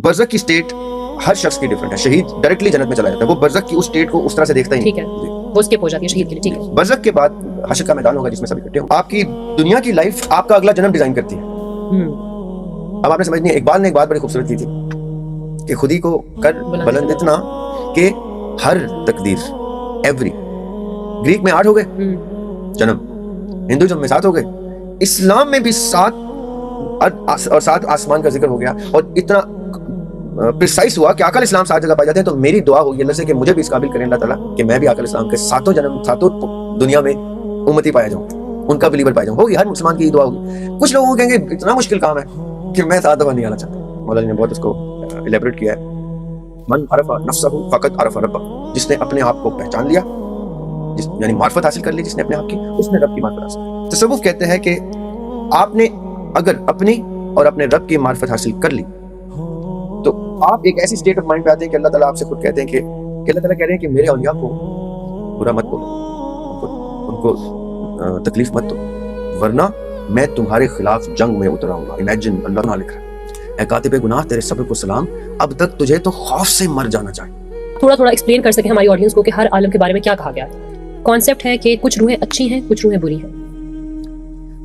برزخ کی سٹیٹ ہر شخص کی ڈیفرنٹ ہے. شہید ڈائریکٹلی جنت میں چلا جاتا ہے, وہ برزخ کی اس سٹیٹ کو اس طرح سے دیکھتا ہی ٹھیک ہے, وہ اسکپ ہو جاتی ہے شہید کے لیے. ٹھیک ہے, برزخ کے بعد حشر کا میدان ہوگا جس میں سب اکٹھے ہوں. آپ کی دنیا کی لائف آپ کا اگلا جنم ڈیزائن کرتی ہے. اب آپ نے سمجھنی ہے, اقبال نے ایک بات بڑی خوبصورت کی تھی کہ خودی کو کر بلند اتنا کہ ہر تقدیر, ایوری. گریک میں 8 ہو گئے جنم, ہندوازم میں 7 ہو گئے, اسلام میں بھی 7 اور 7 آسمان کا ذکر ہو گیا, اور اتنا پریسائز ہوا کہ آقا اسلام 7 جگہ پائے جاتے ہیں. تو میری دعا ہوگی اللہ سے کہ مجھے بھی اس قابل کریں اللہ تعالیٰ کہ میں بھی آقا اسلام کے 7 جنم 7 دنیا میں امتی پایا جاؤں, ان کا بلیور پایا جاؤں. ہوگی, ہر مسلمان کی دعا ہوگی. کچھ لوگوں کو کہیں گے اتنا مشکل کام ہے کہ میں 7 دفعہ نہیں آنا چاہتا. مولا جی نے بہت اس کو الیبریٹ کیا ہے. من عرف نفسہ فقط عرف ربہ, جس نے اپنے آپ کو پہچان لیا, یعنی معرفت حاصل کر لی جس نے اپنے آپ کی, اس نے رب کی معرفت حاصل کی. تصوف کہتے ہیں کہ آپ نے اگر اپنی اور اپنے رب کی معرفت حاصل کر لی تو آپ ایک ایسی سٹیٹ آف مائنڈ پہ آتے ہیں کہ اللہ تعالیٰ آپ سے خود کہتے ہیں کہ اللہ تعالیٰ کہہ رہے ہیں کہ میرے اولیاء کو برا مت بولو, ان کو تکلیف مت دو, ورنہ میں تمہارے خلاف جنگ میں اترا ہوں گا. امیجن, اللہ نہ لکھ رہا ہے, اے کاتب گناہ تیرے صبر کو سلام, اب تک تجھے تو خوف سے مر جانا چاہیے. تھوڑا تھوڑا ایکسپلین کر سکیں ہماری آڈینس کو کہ ہر عالم کے بارے میں کیا کہا گیا ہے. کانسیپٹ ہے کہ کچھ روحیں اچھی ہیں, کچھ روحیں بری ہیں.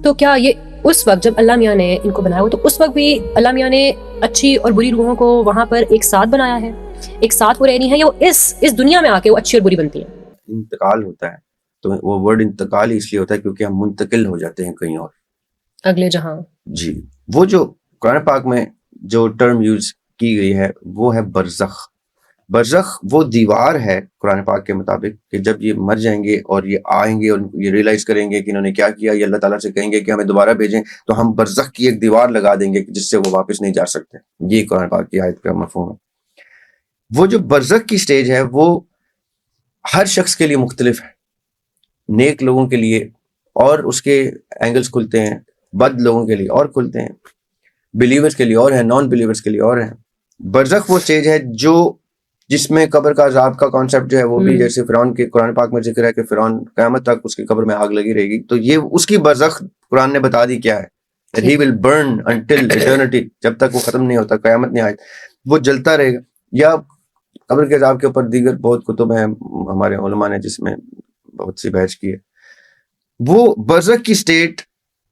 تو کیا یہ اس وقت جب اللہ میاں نے ان کو بنایا ہو تو اس وقت بھی اللہ میاں نے اچھی اور بری روحوں کو وہاں پر ایک ساتھ بنایا ہے, ایک ساتھ وہ رہنی ہے, یا وہ اس دنیا میں آ کے وہ اچھی اور بری بنتی ہیں؟ انتقال ہوتا ہے تو وہ ورڈ انتقال ہی اس لیے ہوتا ہے کیونکہ ہم منتقل ہو جاتے ہیں کہیں اور, اگلے جہاں. جی, وہ جو قرآن پاک میں جو ٹرم یوز کی گئی ہے وہ ہے برزخ. برزخ وہ دیوار ہے قرآن پاک کے مطابق کہ جب یہ مر جائیں گے اور یہ آئیں گے اور یہ ریئلائز کریں گے کہ انہوں نے کیا کیا, یہ اللہ تعالیٰ سے کہیں گے کہ ہمیں دوبارہ بھیجیں, تو ہم برزخ کی ایک دیوار لگا دیں گے جس سے وہ واپس نہیں جا سکتے. یہ قرآن پاک کی آیت کا مفہوم ہے. وہ جو برزخ کی سٹیج ہے وہ ہر شخص کے لیے مختلف ہے. نیک لوگوں کے لیے اور اس کے اینگلز کھلتے ہیں, بد لوگوں کے لیے اور کھلتے ہیں, بلیورز کے لیے اور ہیں, نان بلیورز کے لیے اور ہیں. برزخ وہ سٹیج ہے جو جس میں قبر کا عذاب کا کانسیپٹ جو ہے وہ بھی جیسے فرعون کے قرآن پاک میں ذکر ہے کہ فرعون قیامت تک اس کی قبر میں آگ لگی رہے گی, تو یہ اس کی برزخ قرآن نے بتا دی کیا ہے, that he will burn until eternity, جب تک وہ ختم نہیں ہوتا, قیامت نہیں آئے وہ جلتا رہے گا. یا قبر کے عذاب کے اوپر دیگر بہت کتب ہیں ہمارے علماء نے جس میں بہت سی بحث کی ہے. وہ برزخ کی سٹیٹ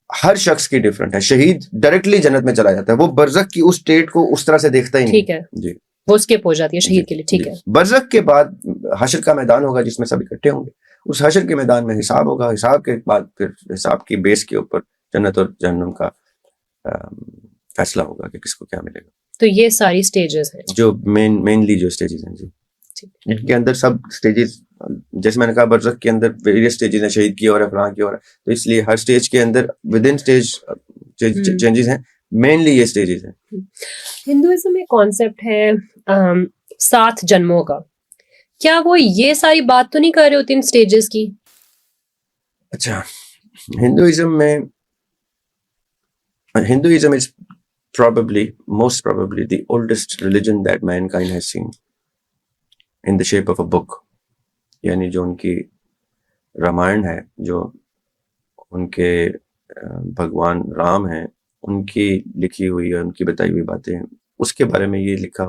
ہر شخص کی ڈیفرنٹ ہے. شہید ڈائریکٹلی جنت میں چلا جاتا ہے, وہ برزخ کی اس سٹیٹ کو اس طرح سے دیکھتا ہی نہیں. ٹھیک ہے, جی, وہ اسکپ ہو جاتی ہے شہید کے لیے. ٹھیک ہے, برزخ کے بعد حشر کا میدان ہوگا جس میں سب اکٹھے ہوں گے. اس حشر کے میدان میں حساب ہوگا, حساب کے بعد پھر حساب کی بیس کے اوپر جنت اور جہنم کا فیصلہ ہوگا کہ کس کو کیا ملے گا. تو یہ ساری سٹیجز ہیں جو مینلی جو سٹیجز ہیں. جی, ان کے اندر سب سٹیجز, جیسے میں نے کہا برزخ کے اندر ویریس سٹیجز ہیں, شہید کی اور فلاں کی اور, تو اس لیے ہر سٹیج کے اندر ود ان سٹیج چینجز ہیں. مینلی یہ سٹیجز ہیں. ہندوازم میں کانسیپٹ ہے 7 جنموں کا, کیا وہ یہ ساری بات تو نہیں کر رہے ہوتے ان سٹیجز کی؟ اچھا, Hinduism is most probably the oldest religion that mankind has seen in the shape of a book. یعنی جو ان کی رامائن ہے, جو ان کے بھگوان رام ہیں, ان کی لکھی ہوئی اور ان کی بتائی ہوئی باتیں ہیں, اس کے بارے میں یہ لکھا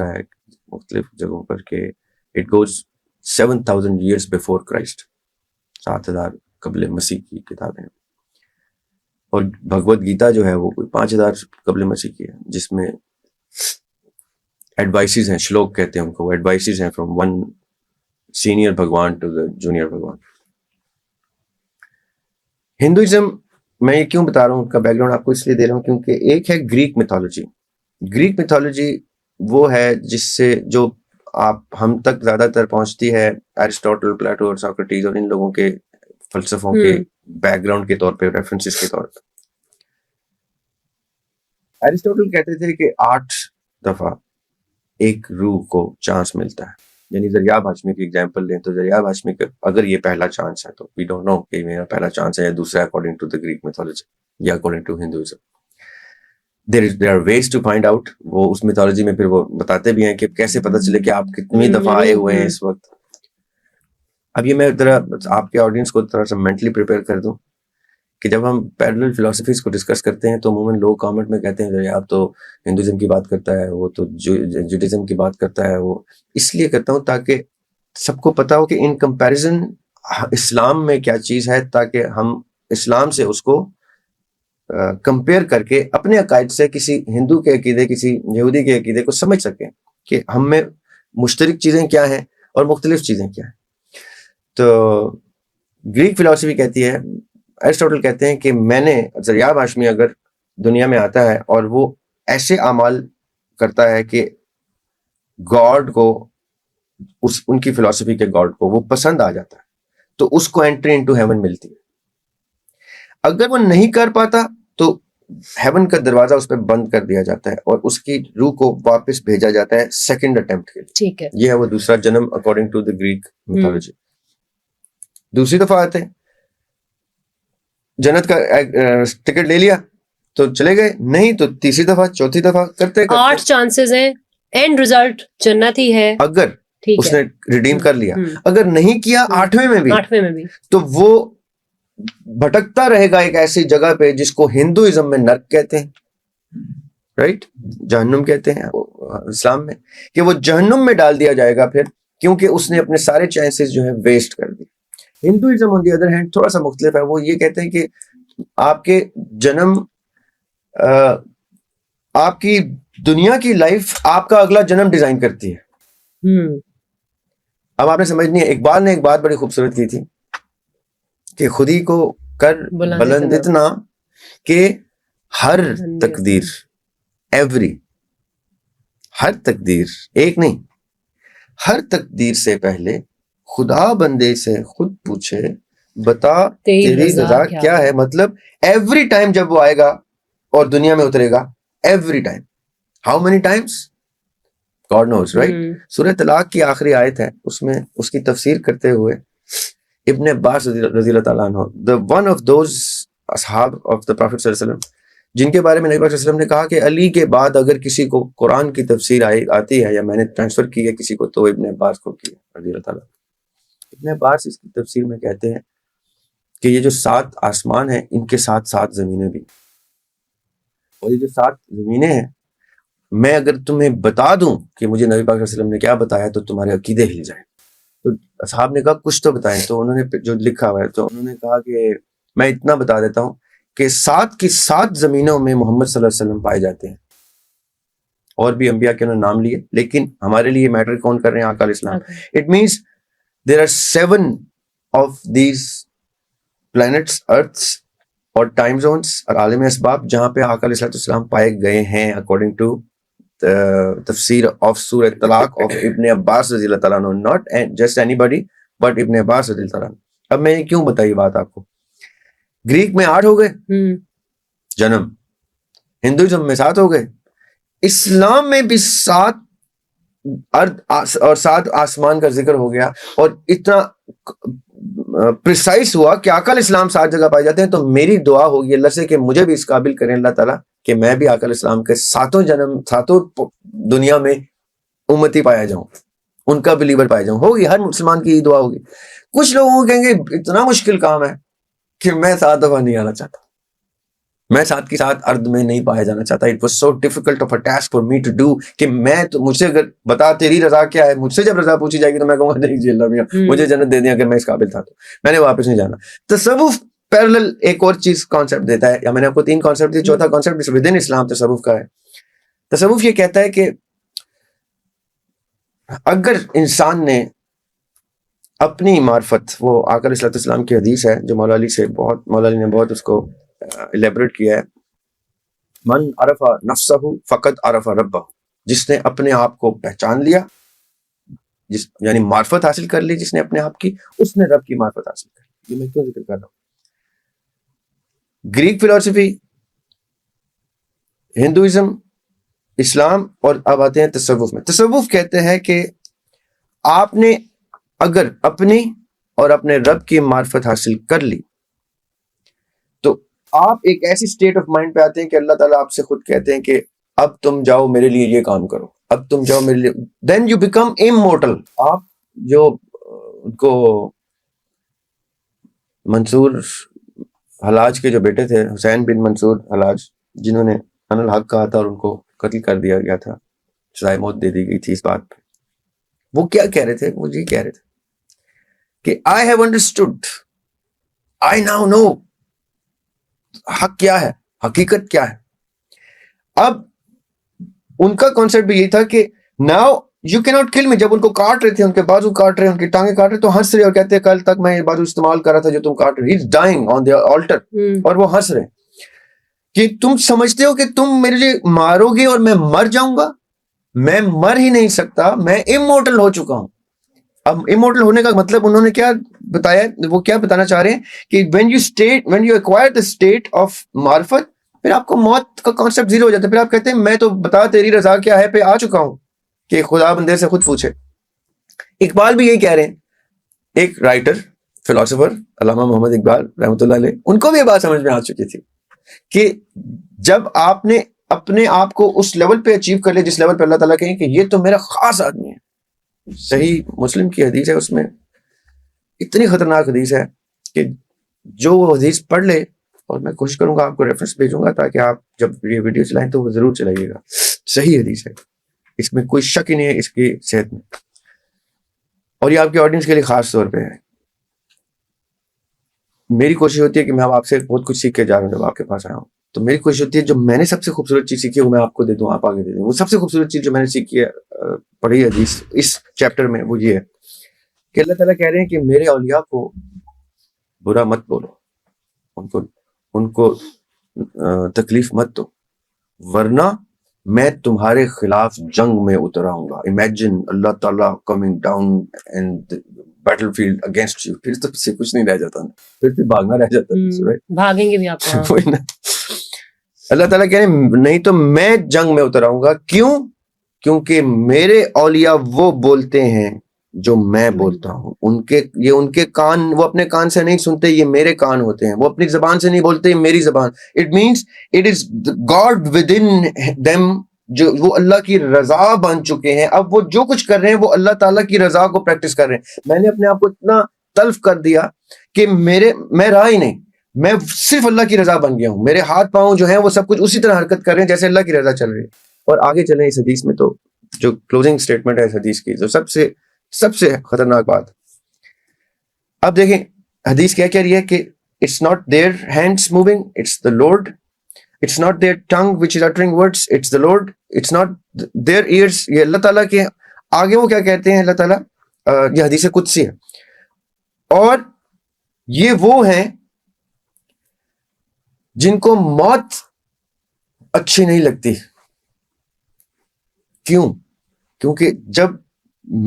ہے مختلف جگہوں پر کہ it goes 7,000 years before Christ, 7,000 قبل مسیح کی کتابیں. اور بھگوت گیتا جو ہے وہ کوئی 5,000 قبل مسیح کی ہے, جس میں ایڈوائسز ہیں, شلوک کہتے ہیں ان کو, وہ ایڈوائسز ہیں فرام ون سینئر بھگوان ٹو دا جونیئر بھگوان. ہندوازم میں یہ کیوں بتا رہا ہوں, ان کا بیک گراؤنڈ آپ کو اس لیے دے رہا ہوں کیونکہ ایک ہے گریک میتھولوجی. گریک میتھولوجی وہ ہے جس سے جو ہم تک زیادہ تر پہنچتی ہے ایرسٹوٹل, پلیٹو اور ساکریٹیز اور ان لوگوں کے فلسفوں کے بیک گراؤنڈ کے طور پہ, ریفرنسز کے طور پہ. ایرسٹوٹل کہتے تھے کہ 8 دفعہ ایک روح کو چانس ملتا ہے. یعنی دریاب ہاشمی کی ایگزامپل لیں تو دریاب ہاشمی کا اگر یہ پہلا چانس ہے تو وی ڈونٹ نو کہ میرا پہلا چانس ہے یا دوسرا according to the Greek mythology یا according to Hinduism. there are ways to find out. وہ اس میتھولوجی میں پھر وہ بتاتے بھی ہیں کہ کیسے پتہ چلے کہ آپ کتنی دفعہ آئے ہوئے ہیں اس وقت. اب یہ میں ذرا آپ کے آڈینس کو تھوڑا سا مینٹلی پریپیئر کر دوں کہ جب ہم پیرلل فلاسفیز کو ڈسکس کرتے ہیں تو عموماً لوگ کامنٹ میں کہتے ہیں آپ تو ہندوازم کی بات کرتا ہے، وہ تو جوڈیزم کی بات کرتا ہے. وہ اس لیے کرتا ہوں تاکہ سب کو پتا ہو کہ ان کمپیریزن اسلام میں کیا چیز ہے، تاکہ ہم اسلام سے اس کو کمپیئر کر کے اپنے عقائد سے کسی ہندو کے عقیدے، کسی یہودی کے عقیدے کو سمجھ سکیں کہ ہم میں مشترک چیزیں کیا ہیں اور مختلف چیزیں کیا ہیں. تو گریک فلاسفی کہتی ہے، ایرسٹوٹل کہتے ہیں کہ میں نے زریاب ہاشمی اگر دنیا میں آتا ہے اور وہ ایسے اعمال کرتا ہے کہ گاڈ کو ان کی فلاسفی کے گاڈ کو وہ پسند آ جاتا ہے، تو اس کو انٹری انٹو ہیون ملتی ہے. اگر وہ نہیں کر پاتا تو ہیون کا دروازہ اس پہ بند کر دیا جاتا ہے اور اس کی روح کو واپس بھیجا جاتا ہے سیکنڈ اٹمپٹ کے لیے. ٹھیک ہے، یہ ہے وہ دوسرا جنم according to the Greek mythology. دوسری دفعہ آتے ہیں، جنت کا ٹکٹ لے لیا تو چلے گئے، نہیں تو تیسری دفعہ چوتھی دفعہ کرتے 8 چانسز ہیں، اینڈ رزلٹ جنت ہی ہے. اگر اس نے ریڈیم کر لیا. اگر نہیں کیا 8ویں میں بھی تو وہ بھٹکتا رہے گا ایک ایسی جگہ پہ جس کو ہندوازم میں نرک کہتے ہیں، رائٹ، جہنم کہتے ہیں اسلام میں، کہ وہ جہنم میں ڈال دیا جائے گا پھر، کیونکہ اس نے اپنے سارے چانسز جو ہیں ویسٹ کر دی. Hinduism on the other hand تھوڑا سا مختلف ہے. وہ یہ کہتے ہیں کہ آپ کے جنم، آپ کی دنیا کی لائف آپ کا اگلا جنم ڈیزائن کرتی ہے. اب آپ نے سمجھنی ہے، اقبال نے ایک بات بڑی خوبصورت کی تھی کہ خودی کو کر بلند اتنا کہ ہر تقدیر، ایوری، ہر تقدیر، ایک نہیں، ہر تقدیر سے پہلے خدا بندے سے خود پوچھے بتا تیری رضا کیا ہے. مطلب ایوری ٹائم جب وہ آئے گا اور دنیا میں اترے گا، every time, how many times God knows, right. سورہ طلاق کی آخری آیت ہے، اس میں اس کی تفسیر کرتے ہوئے ابن عباس رضی اللہ تعالیٰ عنہ، the one of those اصحاب of the Prophet صلی اللہ علیہ وسلم، جن کے بارے میں نبی پاک صلی اللہ علیہ وسلم نے کہا کہ علی کے بعد اگر کسی کو قرآن کی تفسیر آتی ہے یا میں نے ٹرانسفر کی ہے کسی کو، تو ابن عباس کو کی ہے رضی اللہ تعالیٰ. ابن عباس اس کی تفسیر میں کہتے ہیں کہ یہ جو 7 آسمان ہیں ان کے ساتھ 7 زمینیں بھی، اور یہ جو 7 زمینیں ہیں، میں اگر تمہیں بتا دوں کہ مجھے نبی پاک صلی اللہ علیہ وسلم نے کیا بتایا تو تمہارے عقیدے ہل جائیں. تو اصحاب نے کہا کچھ تو بتائیں، تو انہوں نے جو لکھا ہوا ہے تو انہوں نے کہا کہ میں اتنا بتا دیتا ہوں کہ 7 کی 7 زمینوں میں محمد صلی اللہ علیہ وسلم پائے جاتے ہیں. اور بھی انبیاء کے انہوں نے نام لیے، لیکن ہمارے لیے میٹر کون کر رہے ہیں؟ آقا علیہ السلام. It means there are 7 of these planets, earths اور ٹائم زونس اور عالم اسباب جہاں پہ آقا علیہ السلام پائے گئے ہیں اکارڈنگ ٹو تفسیر آف سورہ طلاق آف ابن عباس رضی اللہ تعالیٰ عنہ، not just any body but ابن عباس رضی اللہ تعالیٰ عنہ. اب میں کیوں بتائی بات آپ کو؟ گریک میں 8 ہو گئے جنم، ہندوازم میں 7 ہو گئے، اسلام میں بھی 7 ارض اور 7 آسمان کا ذکر ہو گیا، اور اتنا پریسائز ہوا کہ آقا علیہ السلام 7 جگہ پائے جاتے ہیں. تو میری دعا ہوگی اللہ سے کہ مجھے بھی اس قابل کریں اللہ تعالیٰ کہ میں بھی آقا علیہ السلام کے 7 جنم، 7 دنیا میں امتی پایا جاؤں، ان کا بلیور پایا جاؤں. ہوگی، ہر مسلمان کی دعا ہوگی. کچھ لوگوں کو کہیں گے اتنا مشکل کام ہے کہ میں 7 دفعہ نہیں آنا چاہتا، میں 7 کی 7 ارض میں نہیں پایا جانا چاہتا. It was so difficult of a task for me to do کہ میں تو، مجھ سے اگر بتا تیری رضا کیا ہے، مجھ سے جب رضا پوچھی جائے گی تو میں کہوں گا نہیں جی اللہ میاں مجھے جنت دے دیں اگر میں اس قابل تھا، تو میں نے واپس نہیں جانا. تصوف پیرلل ایک اور چیز کانسیپٹ دیتا ہے، یا میں نے آپ کو 3 کانسیپٹ دی، چوتھا کانسیپٹ ود ان اسلام تصوف کا ہے. تصوف یہ کہتا ہے کہ اگر انسان نے اپنی معرفت، وہ آقا علیہ السلام کی حدیث ہے جو مولا علی نے بہت اس کو الیبریٹ کیا ہے، من عرف نفسہ فقط عرف ربہ، جس نے اپنے آپ کو پہچان لیا، یعنی معرفت حاصل کر لی جس نے اپنے آپ کی، اس نے رب کی معرفت حاصل کر لی. یہ میں کیوں ذکر کر رہا ہوں؟ گریک فلسفی، ہندوازم، اسلام، اور اب آتے ہیں تصوف میں. تصوف کہتے ہیں کہ آپ نے اگر اپنی اور اپنے رب کی معرفت حاصل کر لی تو آپ ایک ایسی سٹیٹ آف مائنڈ پہ آتے ہیں کہ اللہ تعالیٰ آپ سے خود کہتے ہیں کہ اب تم جاؤ میرے لیے یہ کام کرو، اب تم جاؤ میرے لیے. Then you become immortal. آپ جو کو منصور حلاج کے جو بیٹے تھے حسین بن منصور حلاج، جنہوں نے ان الحق کہا تھا اور ان کو قتل کر دیا گیا تھا، سزائے موت دے دی گئی تھی اس بات پہ، وہ کیا کہہ رہے تھے؟ وہ یہ کہہ رہے تھے کہ I have understood, I now know حق کیا ہے، حقیقت کیا ہے. اب ان کا کانسیپٹ بھی یہی تھا کہ now you cannot kill me. جب ان کو کاٹ رہے تھے، ان کے بازو کاٹ رہے، ان کی ٹانگیں کاٹ رہے، تو ہنس رہے اور کہتے ہیں کل تک میں یہ بازو استعمال کر رہا تھا جو تم کاٹ رہے. He's dying on the altar. اور وہ ہنس رہے کہ تم سمجھتے ہو کہ تم میرے لیے مارو گے اور میں مر جاؤں گا؟ میں مر ہی نہیں سکتا، میں immortal ہو چکا ہوں. اب immortal ہونے کا مطلب انہوں نے کیا بتایا، وہ کیا بتانا چاہ رہے ہیں کہ when you acquire the state of معرفت، پھر آپ کو موت کا کانسیپٹ زیرو ہو جاتا ہے. پھر آپ کہتے ہیں میں تو بتا تیری رضا کیا ہے پہ آ چکا ہوں کہ خدا بندے سے خود پوچھے. اقبال بھی یہی کہہ رہے ہیں، ایک رائٹر فلاسفر علامہ محمد اقبال رحمۃ اللہ علیہ، ان کو بھی یہ بات سمجھ میں آ چکی تھی کہ جب آپ نے اپنے آپ کو اس لیول پہ اچیو کر لیا جس لیول پہ اللہ تعالیٰ کہیں کہ یہ تو میرا خاص آدمی ہے. صحیح مسلم کی حدیث ہے، اس میں اتنی خطرناک حدیث ہے کہ جو وہ حدیث پڑھ لے، اور میں کوشش کروں گا آپ کو ریفرنس بھیجوں گا تاکہ آپ جب یہ ویڈیو چلائیں تو وہ ضرور چلائیے گا. صحیح حدیث ہے، اس میں کوئی شک ہی نہیں ہے اس کی صحت میں، اور یہ آپ کے آڈینس کے لیے خاص طور پہ ہے. میری کوشش ہوتی ہے کہ میں آپ سے بہت کچھ سیکھ کے جا رہا ہوں. جب آپ کے پاس آیا ہوں تو میری کوشش ہوتی ہے جو میں نے سب سے خوبصورت چیز سیکھی ہے وہ میں آپ کو دے دوں، آپ آگے دے دیں. وہ سب سے خوبصورت چیز جو میں نے سیکھی ہے پڑھی حدیث اس چیپٹر میں، وہ یہ ہے کہ اللہ تعالیٰ کہہ رہے ہیں کہ میرے اولیاء کو برا مت بولو، ان کو تکلیف مت دو، ورنہ میں تمہارے خلاف جنگ میں اتر آؤں گا. امیجن اللہ تعالیٰ coming down and battle field against you. پھر تو سے کچھ نہیں رہ جاتا، پھر بھاگنا رہ جاتا، بھاگیں گے بھی آپ. اللہ تعالیٰ کہہ رہے ہیں نہیں تو میں جنگ میں اتر آؤں گا. کیوں؟ کیونکہ میرے اولیاء وہ بولتے ہیں جو میں بولتا ہوں. ان کے کان، وہ اپنے کان سے نہیں سنتے، یہ میرے کان ہوتے ہیں. وہ اپنی زبان سے نہیں بولتے، یہ میری زبان. It means it is God with in them, جو وہ اللہ کی رضا بن چکے ہیں. اب وہ جو کچھ کر رہے ہیں وہ اللہ تعالیٰ کی رضا کو پریکٹس کر رہے ہیں. میں نے اپنے آپ کو اتنا تلف کر دیا کہ میں رہا ہی نہیں، میں صرف اللہ کی رضا بن گیا ہوں. میرے ہاتھ پاؤں جو ہیں وہ سب کچھ اسی طرح حرکت کر رہے ہیں جیسے اللہ کی رضا چل رہی ہے. اور آگے چلیں اس حدیث میں، تو جو کلوزنگ سٹیٹمنٹ ہے اس حدیث کی، جو سب سے خطرناک بات. اب دیکھیں حدیث کیا کہہ رہی ہے کہ it's not their hands moving, it's the Lord. It's not their tongue which is uttering words, it's the Lord. It's not their ears, یہ اللہ تعالیٰ کے. آگے وہ کیا کہتے ہیں اللہ تعالیٰ، یہ حدیث قدسی ہے، اور یہ وہ ہیں جن کو موت اچھی نہیں لگتی. کیوں؟ کیونکہ جب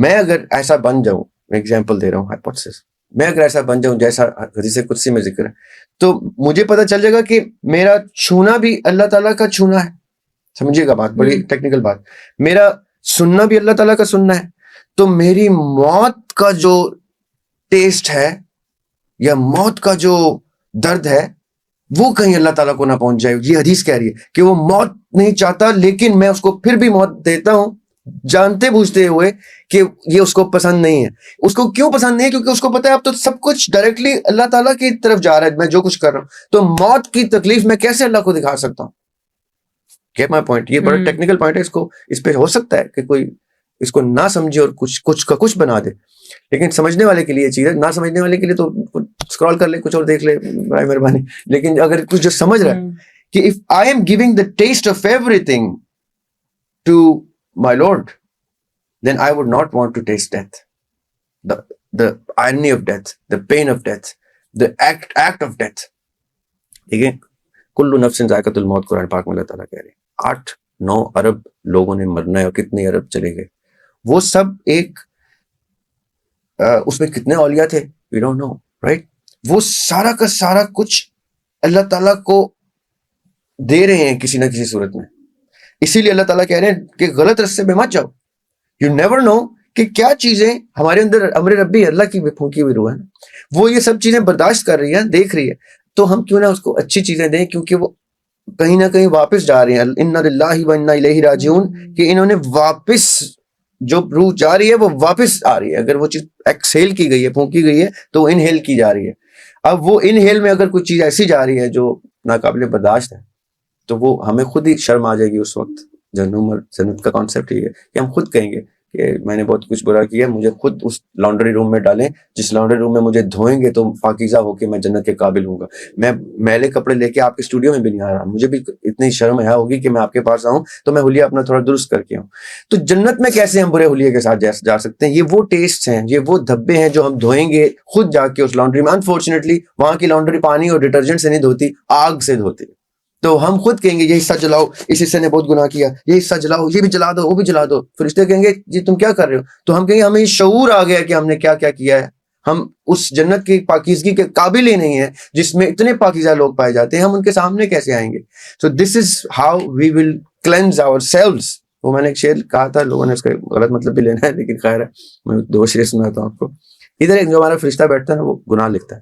میں اگر ایسا بن جاؤں، میں ایگزامپل دے رہا ہوں، ہائپوتھیسس، میں اگر ایسا بن جاؤں جیسا حدیث قدسی میں ذکر ہے، تو مجھے پتہ چل جائے گا کہ میرا چھونا بھی اللہ تعالیٰ کا چھونا ہے. سمجھیے گا بات، بڑی ٹیکنیکل بات. میرا سننا بھی اللہ تعالیٰ کا سننا ہے. تو میری موت کا جو ٹیسٹ ہے یا موت کا جو درد ہے وہ کہیں اللہ تعالیٰ کو نہ پہنچ جائے. یہ حدیث کہہ رہی ہے کہ وہ موت نہیں چاہتا، لیکن میں اس کو پھر بھی موت دیتا ہوں، جانتے بوجھتے ہوئے کہ یہ اس کو پسند نہیں ہے. اس کو کیوں پسند نہیں ہے؟ کیونکہ اس کو پتا ہے اب تو سب کچھ ڈائریکٹلی اللہ تعالیٰ کی طرف جا رہا ہے، میں جو کچھ کر رہا ہوں. تو موت کی تکلیف میں کیسے اللہ کو دکھا سکتا ہوں؟ Get my point. یہ بڑا ٹیکنیکل پوائنٹ ہے. اس پہ ہو سکتا ہے کہ کوئی اس کو نہ سمجھے اور کچھ کا کچھ بنا دے، لیکن سمجھنے والے کے لیے یہ چیز ہے. نہ سمجھنے والے کے لیے تو اسکرال کر لے، کچھ اور دیکھ لے، برائے مہربانی. لیکن اگر کچھ جو سمجھ رہا ہے کہ if I am giving the taste of everything to my Lord, then I would not want to taste death, the irony of death, the pain of death, the act of death. ٹھیک ہے، کل نفس ذائقۃ الموت قرآن پاک میں اللہ تعالیٰ کہہ رہے ہیں. 8-9 ارب لوگوں نے مرنا ہے، اور کتنے ارب چلے گئے. وہ سب ایک اس میں کتنے اولیاء تھے we don't know, right? وہ سارا کا سارا کچھ اللہ تعالیٰ کو دے رہے ہیں کسی نہ کسی صورت میں. اسی لیے اللہ تعالیٰ کہہ رہے ہیں کہ غلط رستے میں مت جاؤ. You never know کہ کیا چیزیں ہمارے اندر امر ربی، اللہ کی پھونکی ہوئی روح ہے، وہ یہ سب چیزیں برداشت کر رہی ہے، دیکھ رہی ہے. تو ہم کیوں نہ اس کو اچھی چیزیں دیں، کیونکہ وہ کہیں نہ کہیں واپس جا رہے ہیں. انا للہ و انا الیہ راجعون، کہ انہوں نے واپس، جو روح جا رہی ہے وہ واپس آ رہی ہے. اگر وہ چیز ایکسیل کی گئی ہے، پھونکی گئی ہے، تو وہ انہیل کی جا رہی ہے. اب وہ انہیل میں اگر کوئی چیز ایسی جا رہی ہے جو ناقابل برداشت ہے تو وہ ہمیں خود ہی شرم آ جائے گی اس وقت. جہنم اور جنت کا کانسیپٹ یہ ہے کہ ہم خود کہیں گے کہ میں نے بہت کچھ برا کیا, مجھے خود اس لانڈری روم میں ڈالیں جس لانڈری روم میں مجھے دھوئیں گے تو پاکیزہ ہو کے میں جنت کے قابل ہوں گا. میں میلے کپڑے لے کے آپ کے اسٹوڈیو میں بھی نہیں آ رہا, مجھے بھی اتنی شرم حیا ہوگی کہ میں آپ کے پاس آؤں تو میں حلیہ اپنا تھوڑا درست کر کے آؤں. تو جنت میں کیسے ہم برے حلیے کے ساتھ جا سکتے ہیں؟ یہ وہ ٹیسٹ ہیں, یہ وہ دھبے ہیں جو ہم دھوئیں گے خود جا کے اس لانڈری میں. انفارچونیٹلی وہاں کی لانڈری پانی اور ڈٹرجنٹ سے نہیں دھوتی, آگ سے دھوتی. تو ہم خود کہیں گے یہ حصہ جلاؤ, اس حصے نے بہت گناہ کیا, یہ حصہ جلاؤ, یہ بھی جلا دو, وہ بھی جلا دو. فرشتے کہیں گے جی تم کیا کر رہے ہو؟ تو ہم کہیں گے ہمیں شعور آ گیا کہ ہم نے کیا کیا کیا ہے. ہم اس جنت کی پاکیزگی کے قابل ہی نہیں ہیں جس میں اتنے پاکیزہ لوگ پائے جاتے ہیں, ہم ان کے سامنے کیسے آئیں گے؟ So this is how we will cleanse ourselves. وہ میں نے ایک شعر کہا تھا, لوگوں نے اس کا غلط مطلب بھی لینا ہے, لیکن خیر ہے میں 2 شعر سناتا ہوں آپ کو. ادھر ایک جو ہمارا فرشتہ بیٹھتا ہے نا, وہ گناہ لکھتا ہے.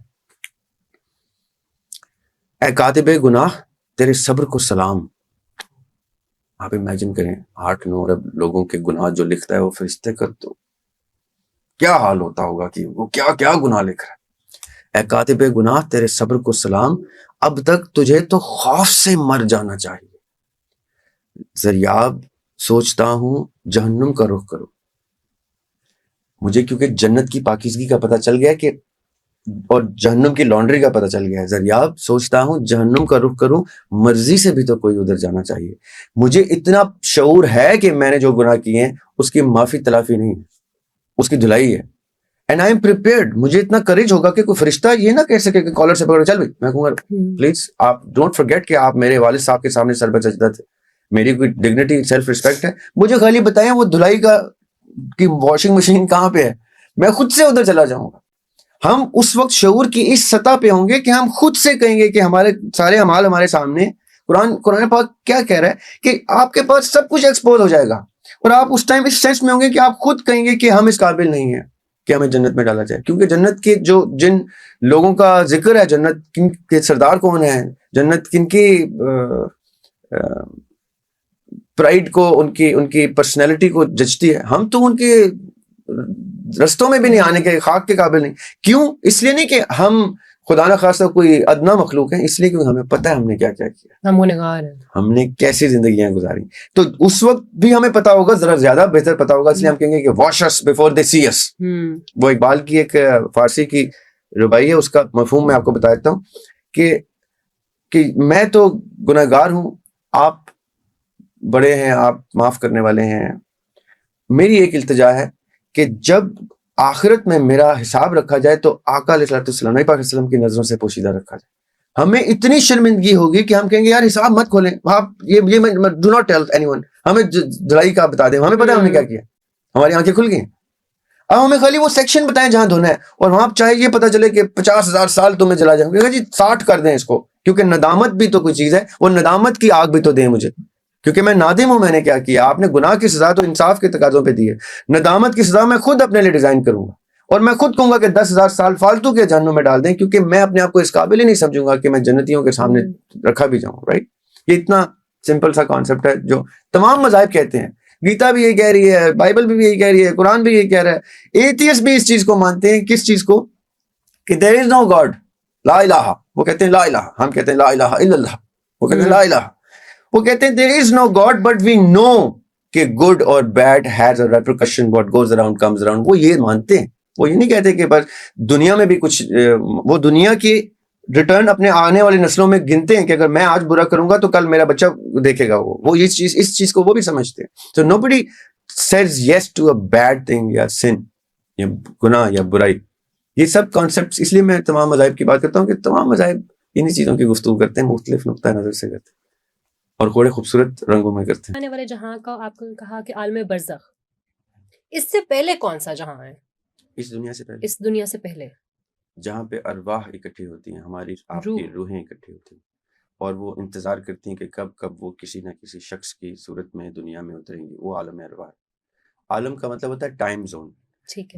اے کاتب گناہ تیرے صبر کو سلام. آپ امیجن کریں 8-9 ارب لوگوں کے گناہ جو لکھتا ہے وہ فرشتے کر, تو کیا حال ہوتا ہوگا کہ وہ کیا کیا گناہ لکھ رہا ہے. اے کاتب گناہ تیرے صبر کو سلام, اب تک تجھے تو خوف سے مر جانا چاہیے. زریاب سوچتا ہوں جہنم کا رخ کرو. مجھے کیونکہ جنت کی پاکیزگی کا پتہ چل گیا کہ اور جہنم کی لانڈری کا پتہ چل گیا ہے. زریاب سوچتا ہوں جہنم کا رخ کروں, مرضی سے بھی تو کوئی ادھر جانا چاہیے. مجھے اتنا شعور ہے کہ میں نے جو گناہ کیے ہیں اس کی معافی تلافی نہیں ہے, اس کی دھلائی ہے. And I am prepared. مجھے اتنا کریج ہوگا کہ کوئی فرشتہ یہ نہ کہہ سکے کہ کالر سے پکڑ چل بھائی. میں کہوں گا پلیز آپ ڈونٹ فرگیٹ کہ آپ میرے والد صاحب کے سامنے سر پہ سجدہ تھے, میری کوئی ڈگنیٹی سیلف ریسپیکٹ ہے. مجھے خالی بتائیں وہ دھلائی کا کی واشنگ مشین کہاں پہ ہے, میں خود سے ادھر چلا جاؤں گا. ہم اس وقت شعور کی اس سطح پہ ہوں گے کہ ہم خود سے کہیں گے کہ ہمارے سارے اعمال ہمارے سامنے. قرآن پاک کیا کہہ رہا ہے کہ آپ کے پاس سب کچھ ایکسپوز ہو جائے گا, اور آپ اس ٹائم اس سینس میں ہوں گے کہ آپ خود کہیں گے کہ ہم اس قابل نہیں ہیں کہ ہمیں جنت میں ڈالا جائے. کیونکہ جنت کے جن لوگوں کا ذکر ہے, جنت کن کے سردار کون ہیں, جنت کن کی پرائڈ کو, ان کی پرسنالٹی کو جچتی ہے, ہم تو ان کے رستوں میں بھی نہیں آنے کے, خاک کے قابل نہیں. کیوں؟ اس لیے نہیں کہ ہم خدا نہ خواستہ کوئی ادنا مخلوق ہیں, اس لیے کہ ہمیں پتہ ہے ہم نے کیا کیا کیا, ہم گنہگار ہیں, ہم نے کیسی زندگیاں گزاری. تو اس وقت بھی ہمیں پتا ہوگا, ذرا زیادہ بہتر پتا ہوگا, اس لیے ہم کہیں گے کہ واش اس بیفور دے سی اس. وہ اقبال کی ایک فارسی کی ربائی ہے, اس کا مفہوم میں آپ کو بتا دیتا ہوں کہ میں تو گنہگار ہوں, آپ بڑے ہیں, آپ معاف کرنے والے ہیں. میری ایک التجا ہے کہ جب آخرت میں میرا حساب رکھا جائے تو آقا علیہ السلام نبی پاک علیہ السلام کی نظروں سے پوشیدہ رکھا جائے. ہمیں اتنی شرمندگی ہوگی کہ ہم کہیں گے یار حساب مت کھولیں, آپ یہ do not tell any one, ہمیں دھلائی کا بتا دیں, ہمیں پتہ ہے ہم نے کیا کیا, ہماری آنکھیں کھل گئی. اب ہمیں خالی وہ سیکشن بتائیں جہاں دھونا ہے, اور وہاں چاہے یہ پتہ چلے کہ 50,000 سال تمہیں جلا جائیں گے, جی 60 کر دیں اس کو, کیونکہ ندامت بھی تو کوئی چیز ہے, وہ ندامت کی آگ بھی تو دیں مجھے, کیونکہ میں نادم ہوں, میں نے کیا کیا. آپ نے گناہ کی سزا تو انصاف کے تقاضوں پہ دی ہے, ندامت کی سزا میں خود اپنے لیے ڈیزائن کروں گا, اور میں خود کہوں گا کہ 10,000 سال فالتو کے جہنم میں ڈال دیں, کیونکہ میں اپنے آپ کو اس قابل ہی نہیں سمجھوں گا کہ میں جنتیوں کے سامنے رکھا بھی جاؤں. رائٹ, یہ اتنا سمپل سا کانسیپٹ ہے جو تمام مذاہب کہتے ہیں. گیتا بھی یہی کہہ رہی ہے, بائبل بھی یہی کہہ رہی ہے, قرآن بھی یہی کہہ رہا ہے. ایتھیسٹ بھی اس چیز کو مانتے ہیں. کس چیز کو؟ کہ دیر از نو گاڈ, لا الہ. وہ کہتے ہیں لا الہ, ہم کہتے ہیں لا الہ الا اللہ, وہ کہتے ہیں لا الہ. وہ کہتے ہیں there is no God but we know کہ good or bad has a repercussion, what goes around comes around. وہ یہ مانتے ہیں, وہ یہ نہیں کہتے کہ بس دنیا میں بھی کچھ, وہ دنیا کی ریٹرن اپنے آنے والی نسلوں میں گنتے ہیں کہ اگر میں آج برا کروں گا تو کل میرا بچہ دیکھے گا. وہ اس چیز کو وہ بھی سمجھتے ہیں. So nobody says yes to a bad thing یا sin یا گناہ یا برائی. یہ سب کانسیپٹس, اس لیے میں تمام مذاہب کی بات کرتا ہوں کہ تمام مذاہب انہی چیزوں کی گفتگو کرتے ہیں, مختلف نقطہ نظر سے کرتے ہیں اور بڑے خوبصورت رنگوں میں کرتے ہیں. آنے والے جہاں کا آپ کو کہا کہ عالم برزخ, اس سے پہلے کون سا جہاں ہے؟ اس دنیا سے پہلے, اس دنیا سے پہلے جہاں پہ ارواح اکٹھی ہوتی ہیں, ہماری آپ کی روحیں اکٹھی ہوتی ہیں, اور وہ انتظار کرتی ہیں کہ کب وہ کسی نہ کسی شخص کی صورت میں دنیا میں اتریں گی. وہ عالم ارواح. عالم کا مطلب ہوتا ہے ٹائم زون.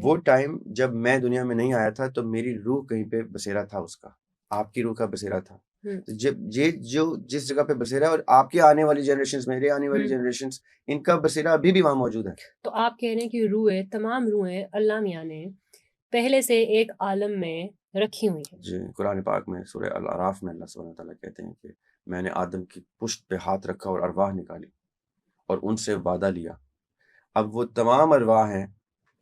وہ ٹائم جب میں دنیا میں نہیں آیا تھا تو میری روح کہیں پہ بسیرا تھا, اس کا, آپ کی روح کا بسیرا تھا. جب یہ جو جس جگہ پہ بسیرا ہے, اور آپ کے آنے والی جنریشنز, میرے آنے والی جنریشنز, ان کا بسیرا ابھی بھی وہاں موجود ہے. تو آپ کہہ رہے ہیں کہ روحیں, تمام روحیں اللہ میاں نے پہلے سے ایک عالم میں رکھی ہوئی ہیں. جی قرآن پاک میں سورہ الاعراف میں اللہ سبحانہ تعالیٰ کہتے ہیں کہ میں نے آدم کی پشت پہ ہاتھ رکھا اور ارواح نکالی اور ان سے وعدہ لیا. اب وہ تمام ارواح ہیں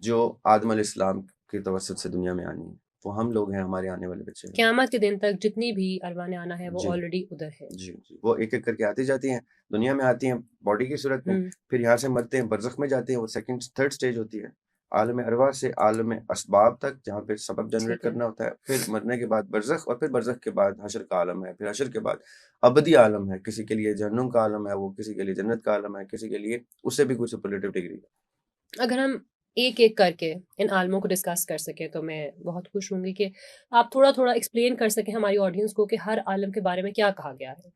جو آدم علیہ السلام کے توسط سے دنیا میں آنی ہیں، وہ ہم لوگ ہیں، ہمارے آنے والے بچے ہیں. قیامت کے دن تک جتنی بھی ارواح نے آنا ہے وہ جی آلریڈی ادھر ہے. جی جی وہ ایک ایک کر کے آتی جاتی ہیں، دنیا میں آتی ہیں باڈی کی صورت میں، ہم، پھر یہاں سے مرتے ہیں، برزخ میں جاتے ہیں، وہ سیکنڈ تھرڈ سٹیج ہوتی ہے، عالم ارواح سے عالم اسباب تک جہاں پہ سبب جنریٹ ٹھیک ہے. کرنا ہوتا ہے، پھر مرنے کے بعد برزخ، اور پھر برزخ کے بعد حشر کا عالم ہے، پھر حشر کے بعد ابدی عالم ہے. کسی کے لیے جہنم کا عالم ہے، وہ کسی کے لیے جنت کا عالم ہے، کسی کے لیے اس سے بھی کوئی سپرلیٹو ڈگری ہے. اگر ہم ایک ایک کر کے ان عالموں کو ڈسکس کر سکیں تو میں بہت خوش ہوں گی کہ آپ تھوڑا تھوڑا ایکسپلین کر سکیں ہماری آڈینس کو کہ ہر عالم کے بارے میں کیا کہا گیا ہے.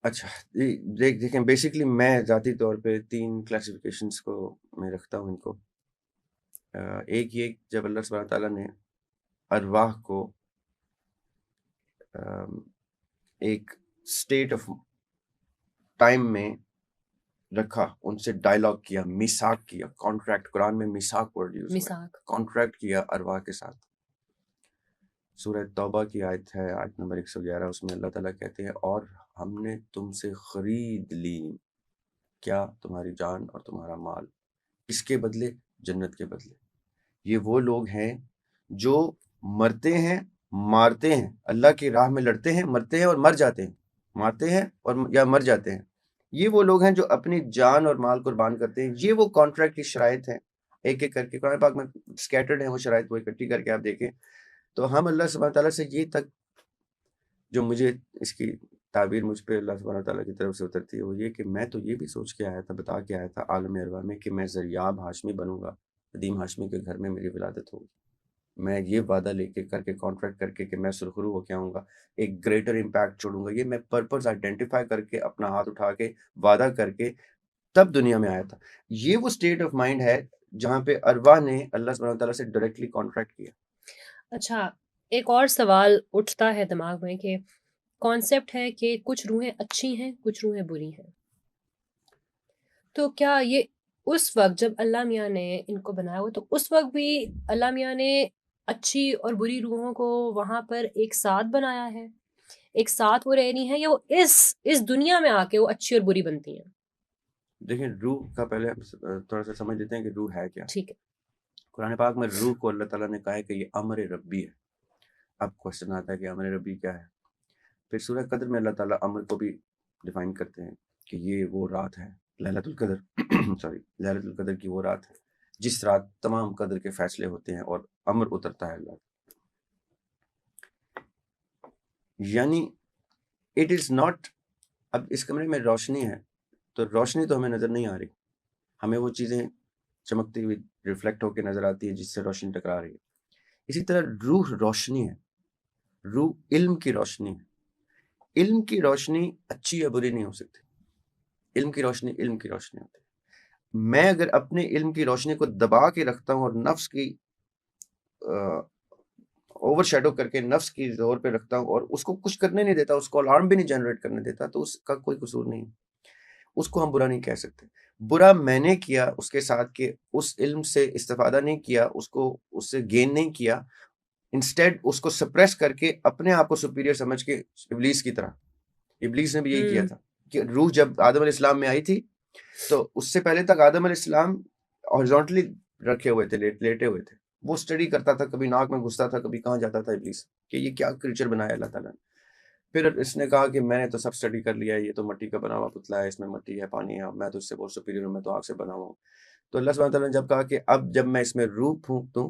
اچھا دیکھیں بیسکلی میں ذاتی طور پہ 3 کلاسیفیکیشنس کو میں رکھتا ہوں ان کو. ایک یہ جب اللہ سبحانہ تعالیٰ نے ارواح کو ایک اسٹیٹ آف ٹائم میں رکھا، ان سے ڈائلاگ کیا، میثاق کیا، کانٹریکٹ، قرآن میں میثاق ورڈ یوز ہوا ہے، میثاق. کانٹریکٹ کیا ارواح کے ساتھ. سورہ توبہ کی آیت ہے، آیت نمبر 111، اس میں اللہ تعالیٰ کہتے ہیں اور ہم نے تم سے خرید لی کیا، تمہاری جان اور تمہارا مال، اس کے بدلے، جنت کے بدلے. یہ وہ لوگ ہیں جو مرتے ہیں، مارتے ہیں، اللہ کی راہ میں لڑتے ہیں، مرتے ہیں اور مر جاتے ہیں، مارتے ہیں اور یا مر جاتے ہیں. یہ وہ لوگ ہیں جو اپنی جان اور مال قربان کرتے ہیں. یہ وہ کانٹریکٹ کی شرائط ہیں، ایک ایک کر کے قرآن پاک میں سکیٹرڈ ہیں وہ شرائط، وہ اکٹھی کر کے آپ دیکھیں تو ہم اللہ سبحانہ تعالیٰ سے یہ تک جو مجھے اس کی تعبیر مجھ پہ اللہ سبحانہ تعالیٰ کی طرف سے اترتی ہے وہ یہ کہ میں تو یہ بھی سوچ کے آیا تھا، بتا کے آیا تھا عالم ارواح میں کہ میں زریاب ہاشمی بنوں گا، قدیم ہاشمی کے گھر میں میری ولادت ہوگی. میں یہ وعدہ لے کے کر کے کانٹریکٹ کر کے کہ میں سرخرو ہو کے آؤں گا، ایک گریٹر امپیکٹ چھوڑوں گا. یہ میں پرپز آئیڈینٹیفائی کر کے اپنا ہاتھ اٹھا کے وعدہ کر کے تب دنیا میں آیا تھا. یہ وہ اسٹیٹ آف مائنڈ ہے جہاں پہ ارواح نے اللہ سبحانہ تعالیٰ سے ڈائریکٹلی کانٹریکٹ کیا. اچھا، ایک اور سوال اٹھتا ہے دماغ میں کہ کانسیپٹ ہے کہ کچھ روحیں اچھی ہیں کچھ روحیں بری ہیں. تو کیا یہ اس وقت جب اللہ میاں نے ان کو بنایا ہوا تو اس وقت بھی اللہ میاں نے اچھی اور بری روحوں کو وہاں پر ایک ساتھ بنایا ہے، ایک ساتھ وہ رہ رہی ہیں، یا وہ اس دنیا میں آ کے وہ اچھی اور بری بنتی ہیں؟ دیکھیں روح کا پہلے تھوڑا سا سمجھ لیتے ہیں کہ روح ہے کیا. ٹھیک ہے. قرآن پاک میں روح کو اللہ تعالیٰ نے کہا ہے کہ یہ امر ربی ہے. اب کوشچن آتا ہے کہ امر ربی کیا ہے. پھر سورہ قدر میں اللہ تعالیٰ امر کو بھی ڈیفائن کرتے ہیں کہ یہ وہ رات ہے لیلۃ القدر لیلۃ القدر کی وہ رات ہے جس رات تمام قدر کے فیصلے ہوتے ہیں اور امر اترتا ہے اللہ. یعنی اٹ از ناٹ، اب اس کمرے میں روشنی ہے تو روشنی تو ہمیں نظر نہیں آ رہی، ہمیں وہ چیزیں چمکتی ہوئی ریفلیکٹ ہو کے نظر آتی ہیں جس سے روشنی ٹکرا رہی ہے. اسی طرح روح روشنی ہے، روح علم کی روشنی ہے. علم کی روشنی اچھی یا بری نہیں ہو سکتی، علم کی روشنی علم کی روشنی ہوتی ہے. میں اگر اپنے علم کی روشنی کو دبا کے رکھتا ہوں اور نفس کی اوور شیڈو کر کے نفس کی زور پہ رکھتا ہوں اور اس کو کچھ کرنے نہیں دیتا، اس کو الارم بھی نہیں جنریٹ کرنے دیتا، تو اس کا کوئی قصور نہیں ہے، اس کو ہم برا نہیں کہہ سکتے. برا میں نے کیا اس کے ساتھ کہ اس علم سے استفادہ نہیں کیا، اس سے گین نہیں کیا، انسٹیڈ اس کو سپریس کر کے اپنے آپ کو سپیریئر سمجھ کے، ابلیس کی طرح. ابلیس نے بھی یہی کیا تھا کہ روح جب آدم علیہ السلام میں آئی تھی تو اس سے پہلے تک آدم علیہ السلام ہارزونٹلی رکھے ہوئے تھے، لیٹے ہوئے تھے. وہ اسٹڈی کرتا تھا، کبھی ناک میں گھستا تھا، کبھی کہاں جاتا تھا ابلیس کہ یہ کیا کریچر بنایا اللہ تعالیٰ نے. پھر اس نے کہا کہ میں نے تو سب اسٹڈی کر لیا ہے، یہ تو مٹی کا بنا ہوا پتلا ہے، اس میں مٹی ہے، پانی ہے، میں تو اس سے بہت سپیریئر ہوں، میں تو آگ سے بنا ہوا ہوں. تو اللہ سبحانہ تعالیٰ نے جب کہا کہ اب جب میں اس میں روح پھونک دوں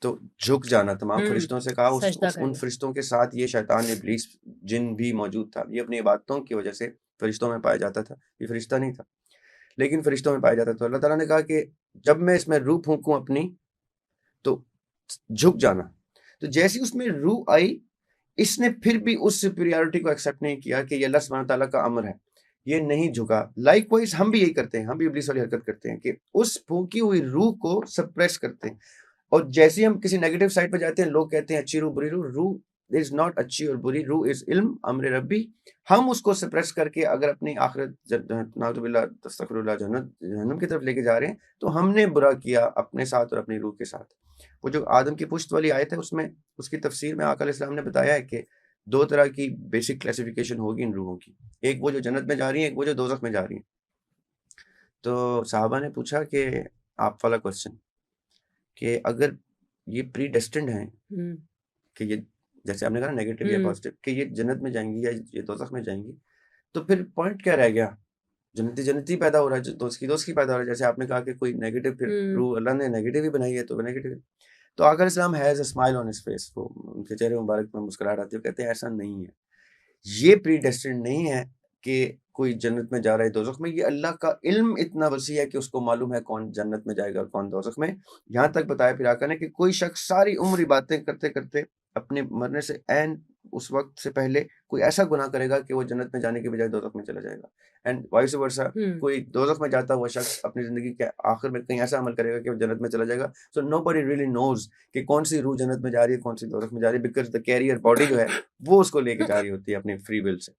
تو جھک جانا، تمام فرشتوں سے کہا، ان فرشتوں کے ساتھ یہ شیطان ابلیس جن بھی موجود تھا. یہ اپنی عبادتوں کی وجہ سے فرشتوں میں پایا جاتا تھا، یہ فرشتہ نہیں تھا لیکن فرشتوں میں پایا جاتا تھا. اللہ تعالیٰ نے کہا کہ جب میں اس میں روح پھونکوں اپنی تو جھک جانا. تو جیسی اس میں روح آئی، اس نے پھر بھی اس سپیریورٹی کو ایکسیپٹ نہیں کیا کہ یہ اللہ سبحانہ تعالیٰ کا امر ہے، یہ نہیں جھکا. لائک وائز ہم بھی یہی کرتے ہیں، ہم بھی ابلیس والی حرکت کرتے ہیں کہ اس پھونکی ہوئی روح کو سپریس کرتے ہیں. اور جیسے ہم کسی نیگیٹو سائڈ پہ جاتے ہیں، لوگ کہتے ہیں اچھی روح بری روح. روح دیر از ناٹ اچھی اور بری، روح از علم امر ربی. ہم اس کو سپریس کر کے اگر اپنی آخرت نعوذ باللہ تستغفر اللہ جہنم کی طرف لے کے جا رہے ہیں تو ہم نے برا کیا اپنے ساتھ اور اپنی روح کے ساتھ. وہ جو آدم کی پشت والی آیت ہے اس میں اس کی تفسیر میں آقا علیہ السلام نے بتایا ہے کہ 2 طرح کی بیسک کلاسیفیکیشن ہوگی ان روحوں کی، ایک وہ جو جنت میں جا رہی ہیں، ایک وہ جو دوزخ میں جا رہی ہیں. تو صحابہ نے پوچھا کہ آپ والا کوشچن کہ اگر یہ پری ڈیسٹنڈ ہیں کہ یہ جیسے آپ نے کہا نیگیٹو یا پازیٹیو کہ یہ جنت میں جائیں گی یا یہ دوزخ میں جائیں گی، تو پھر پوائنٹ کیا رہ گیا؟ جنتی پیدا ہو رہا ہے، دوست کی پیدا ہو رہا ہے. جیسے آپ نے کہا کہ کوئی نیگیٹو پھر روح اللہ نے نیگیٹو ہی بنائی ہے تو وہ نیگیٹو ہے. تو آقا علیہ السلام has a smile on his face, وہ ان کے چہرے مبارک میں مسکراہٹ آتی ہے، وہ کہتے ہیں ایسا نہیں ہے، یہ پری ڈیسٹنڈ نہیں ہے کہ کوئی جنت میں جا رہا ہے دوزخ میں. یہ اللہ کا علم اتنا وسیع ہے کہ اس کو معلوم ہے کون جنت میں جائے گا اور کون دوزخ میں. یہاں تک بتایا پھر آقا نے کہ کوئی شخص ساری عمر باتیں کرتے کرتے اپنے مرنے سے عین اس وقت سے پہلے کوئی ایسا گناہ کرے گا کہ وہ جنت میں جانے کے بجائے دوزخ میں چلا جائے گا. اینڈ وائس ورسا کوئی دوزخ میں جاتا ہوا شخص اپنی زندگی کے آخر میں کہیں ایسا عمل کرے گا کہ وہ جنت میں چلا جائے گا. سو نو بڈی ریئلی نوز کہ کون سی روح جنت میں جا رہی ہے کون سی دوزخ میں جا رہی ہے، بیکاز دا کیریئر باڈی جو ہے وہ اس کو لے کے جا رہی ہوتی ہے اپنی فری ول سے.